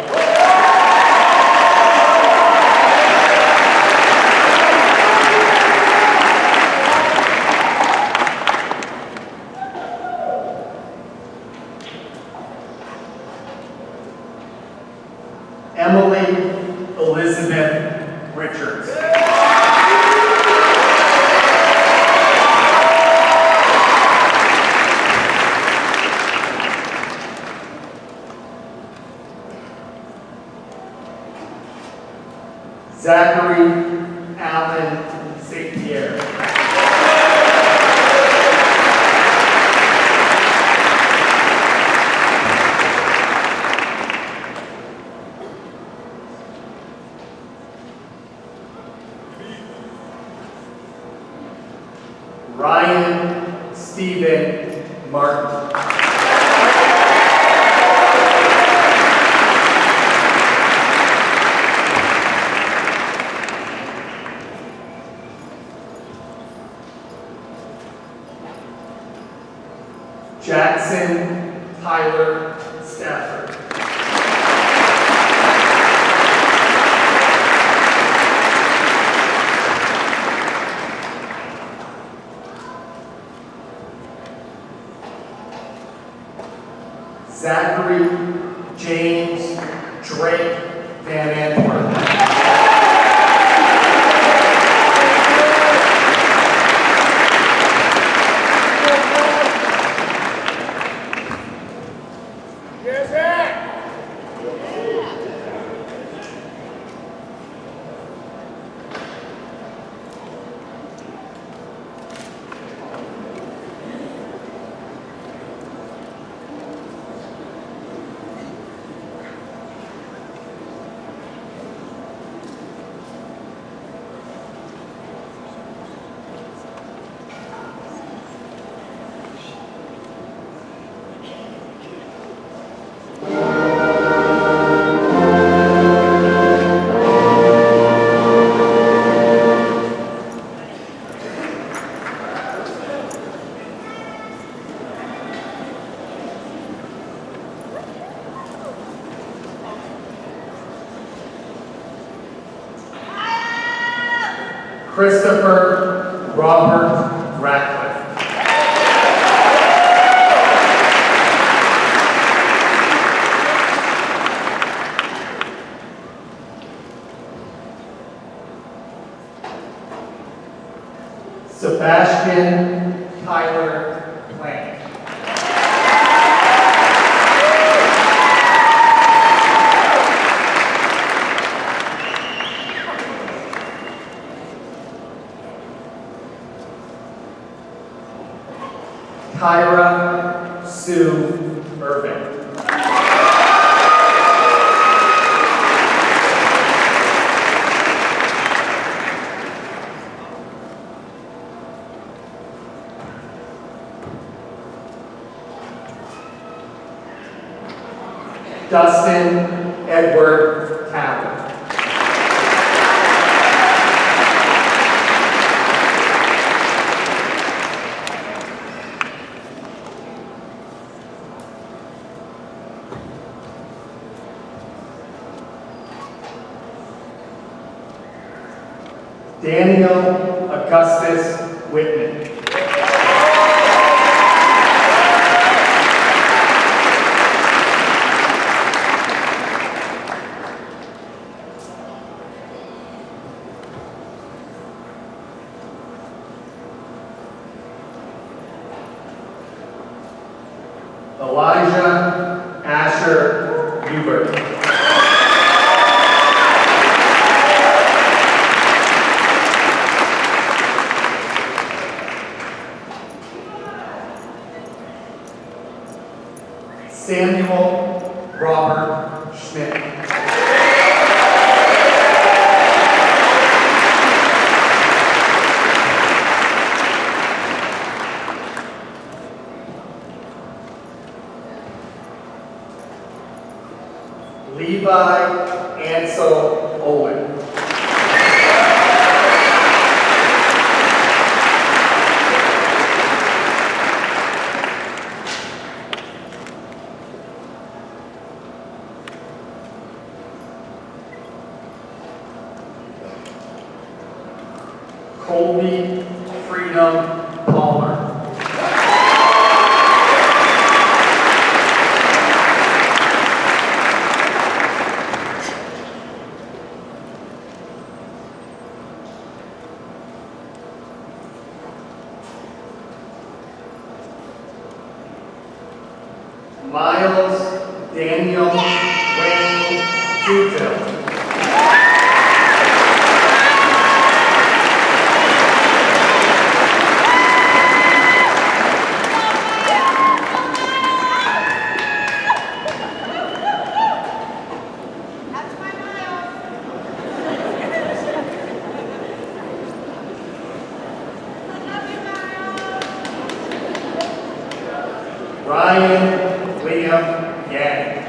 Emily Elizabeth Richards. Zachary Allen St. Pierre. Ryan Stephen Martin. Jackson Tyler Stafford. Zachary James Drake Van Antwerp. Christopher Robert Ratcliffe. Sebastian Tyler Lang. Tyra Sue Irving. Dustin Edward Town. Daniel Augustus Whitman. Elijah Asher Hubert. Samuel Robert Schmidt. Levi Ansel Owen. Colby Freedom Palmer. Miles Daniel Wayne Dutil. Ryan Liam Yang.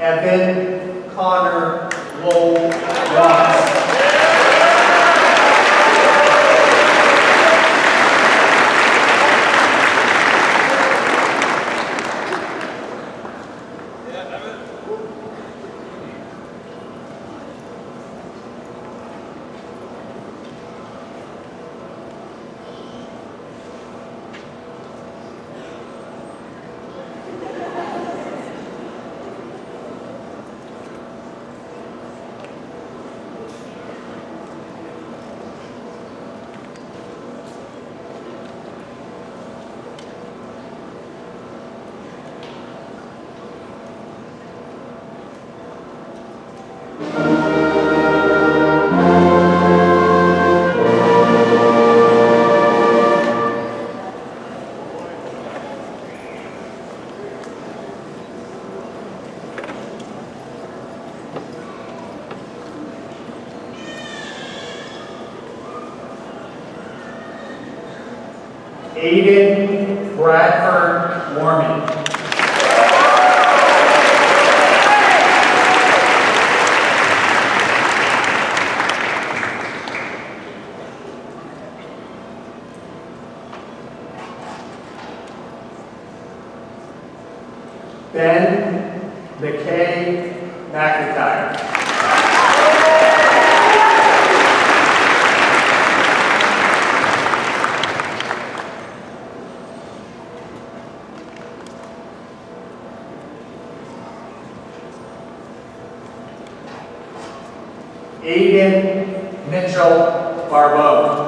Evan Connor Lowell Watts. Aiden Bradford Warman. Ben McKay McIntyre. Aiden Mitchell Barbeau.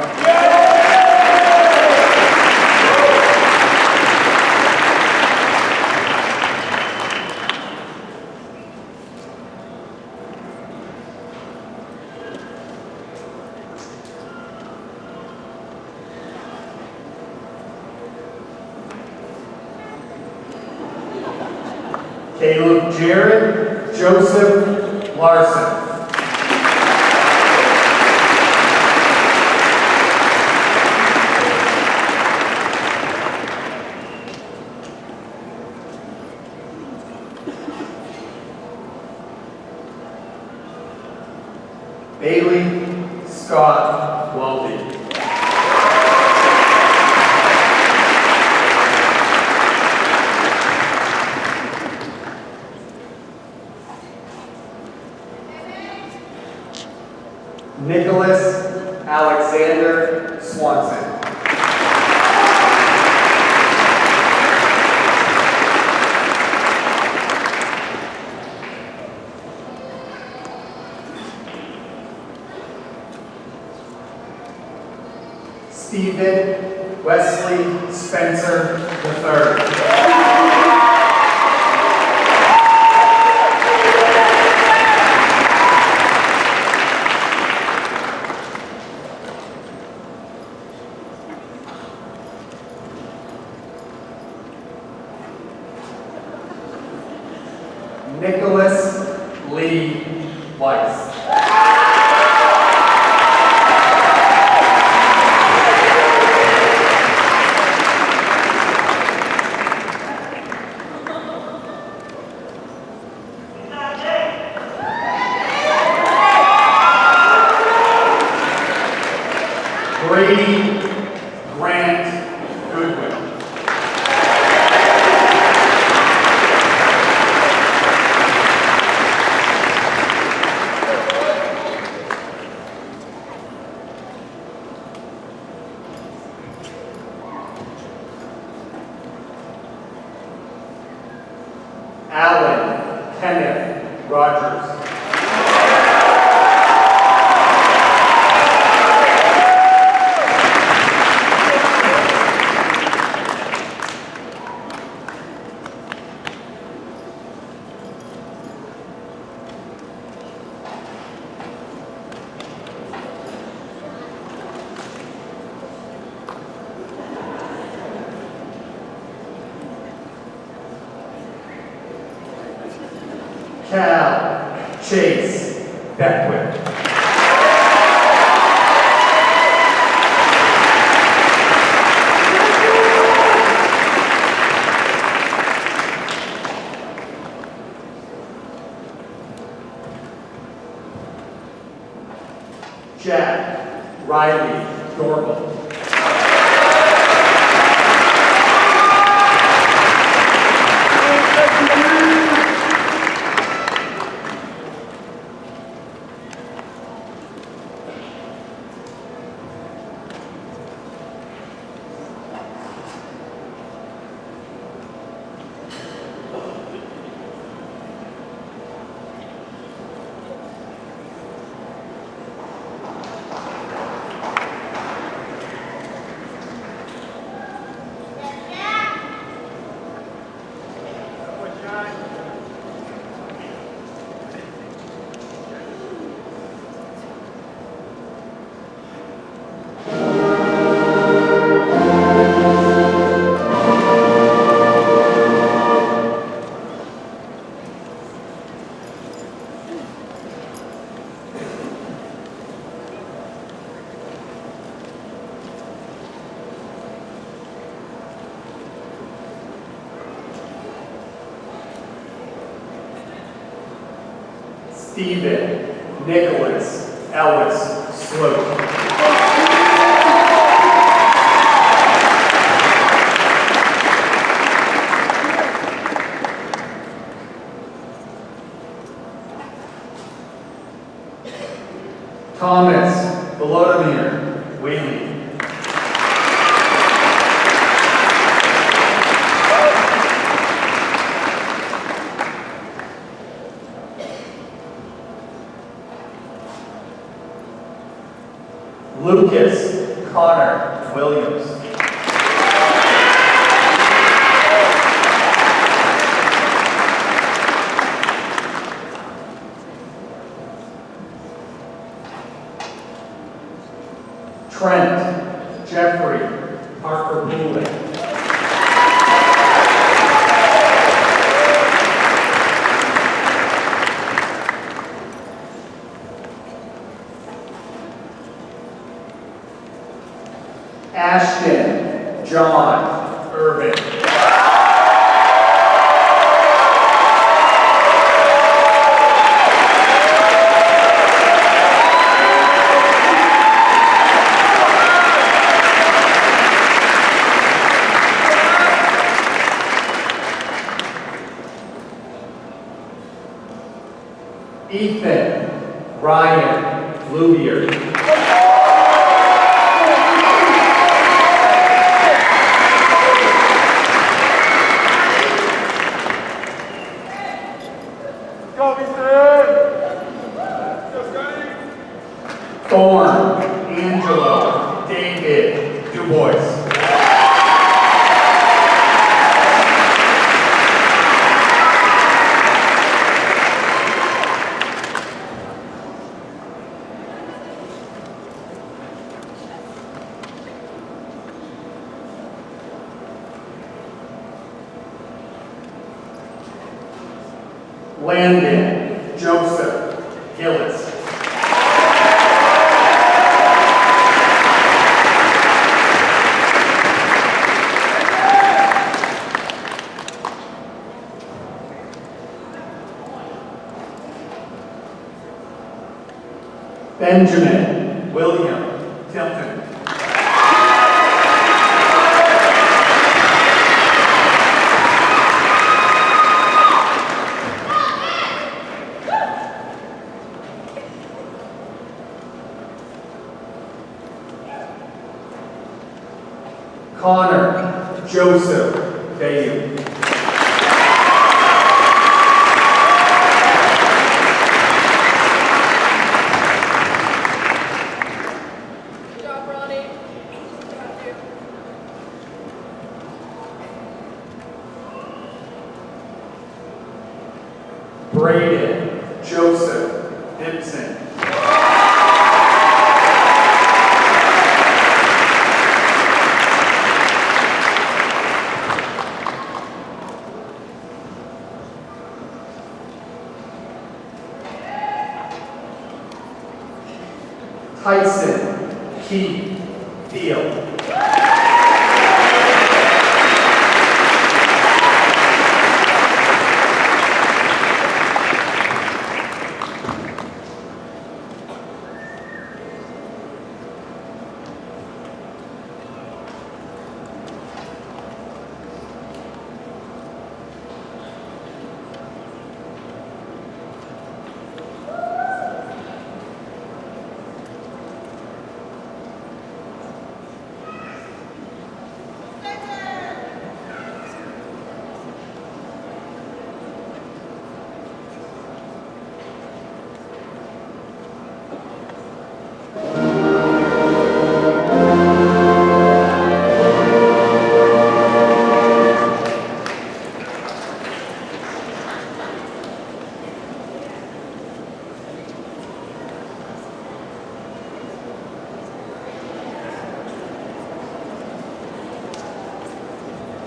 Caleb Jared Joseph Larson. Bailey Scott Weldy. Nicholas Alexander Swanson. Stephen Wesley Spencer III. Nicholas Lee Weiss. Brady Grant Goodwin. Alan Kenneth Rogers. Kyle Chase Beckwith. Jack Riley Dorval. Stephen Nicholas Ellis Sloat. Thomas Volodymyr Whaley. Lucas Connor Williams. Trent Jeffrey Parker Boulet. Ashton John Irvin. Ethan Ryan Lubier. Thorn Angelo David Dubois. Landon Joseph Gillis. Benjamin William Tilton. Connor Joseph Bayou. Braden Joseph Gibson. Tyson Keith Field.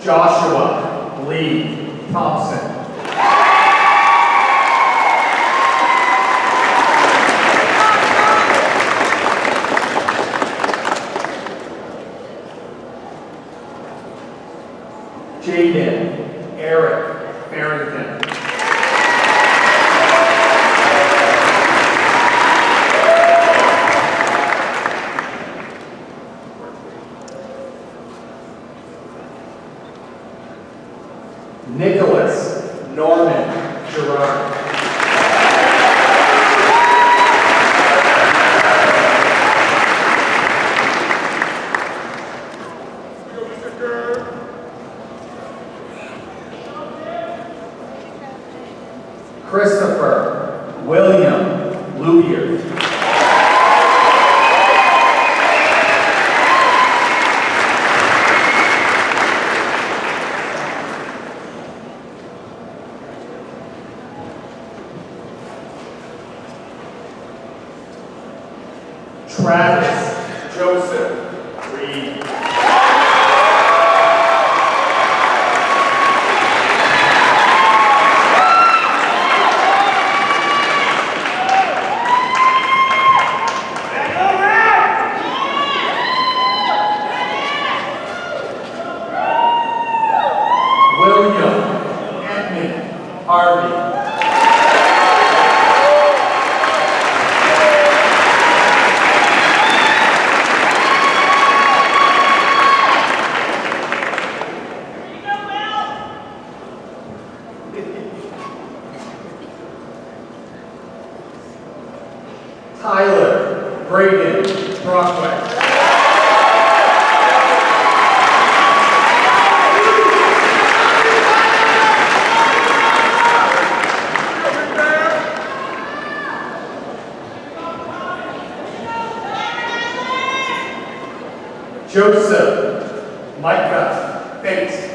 Joshua Lee Thompson. Jaden Eric Farrington. Nicholas Norman Gerard. Christopher William Lubier. Travis Joseph Reed. William Edmund Harvey. Tyler Braden Broadway. Joseph Micah Bates.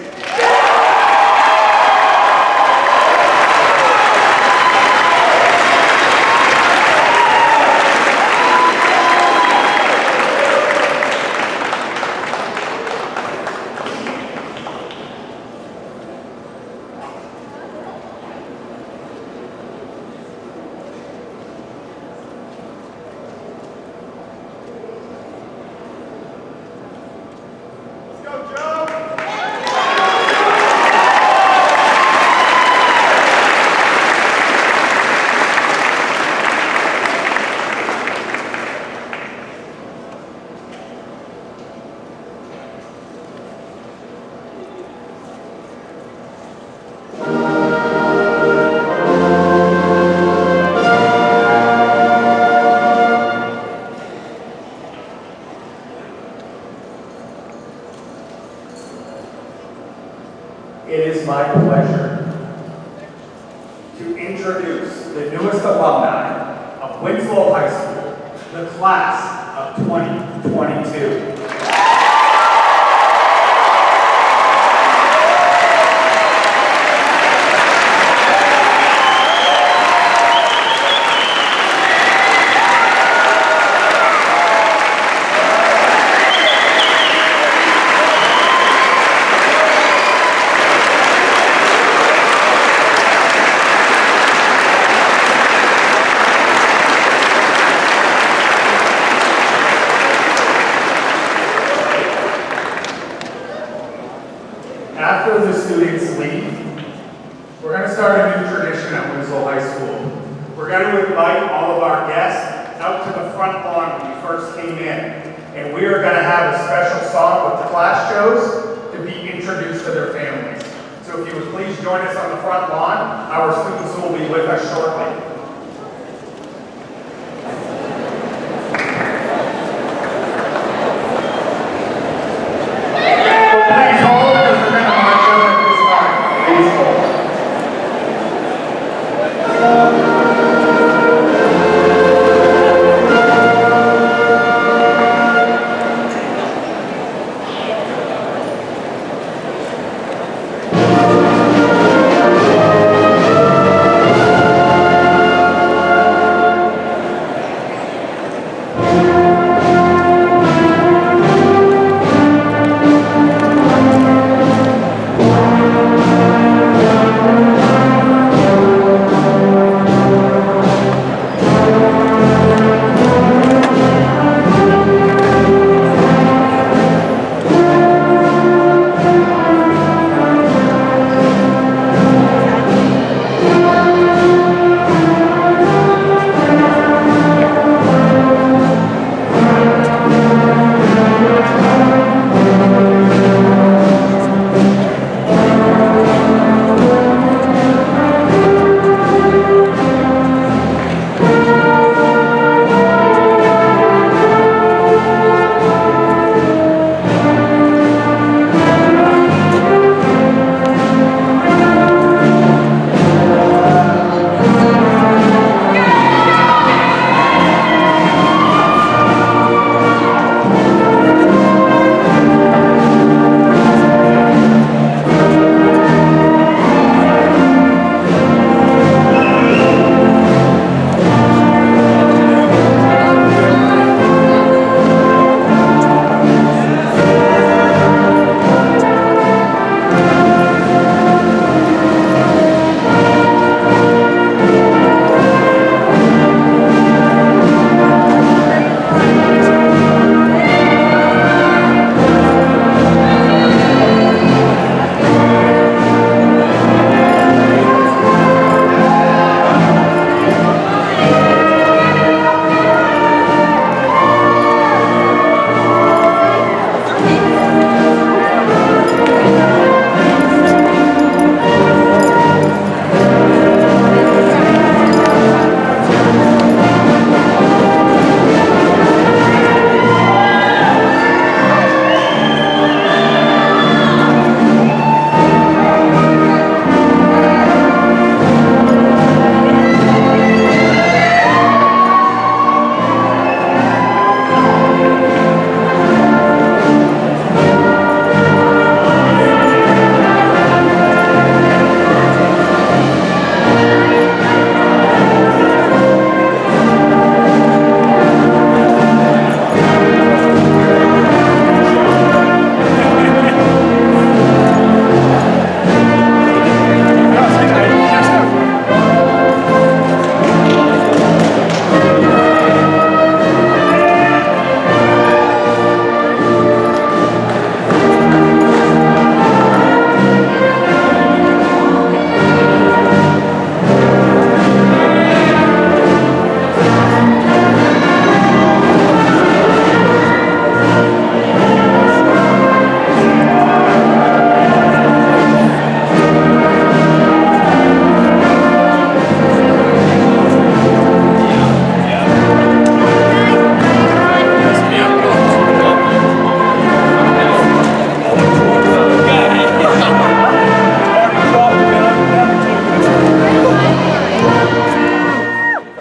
It is my pleasure to introduce the newest alumni of Winslow High School, the class of 2022. to invite all of our guests out to the front lawn when you first came in. And we are going to have a special song with the class chose to be introduced to their families. So if you would please join us on the front lawn, our students will be with us shortly. Please hold, because we're going to march out at this time. Please hold.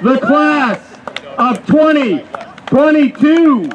The class of 2022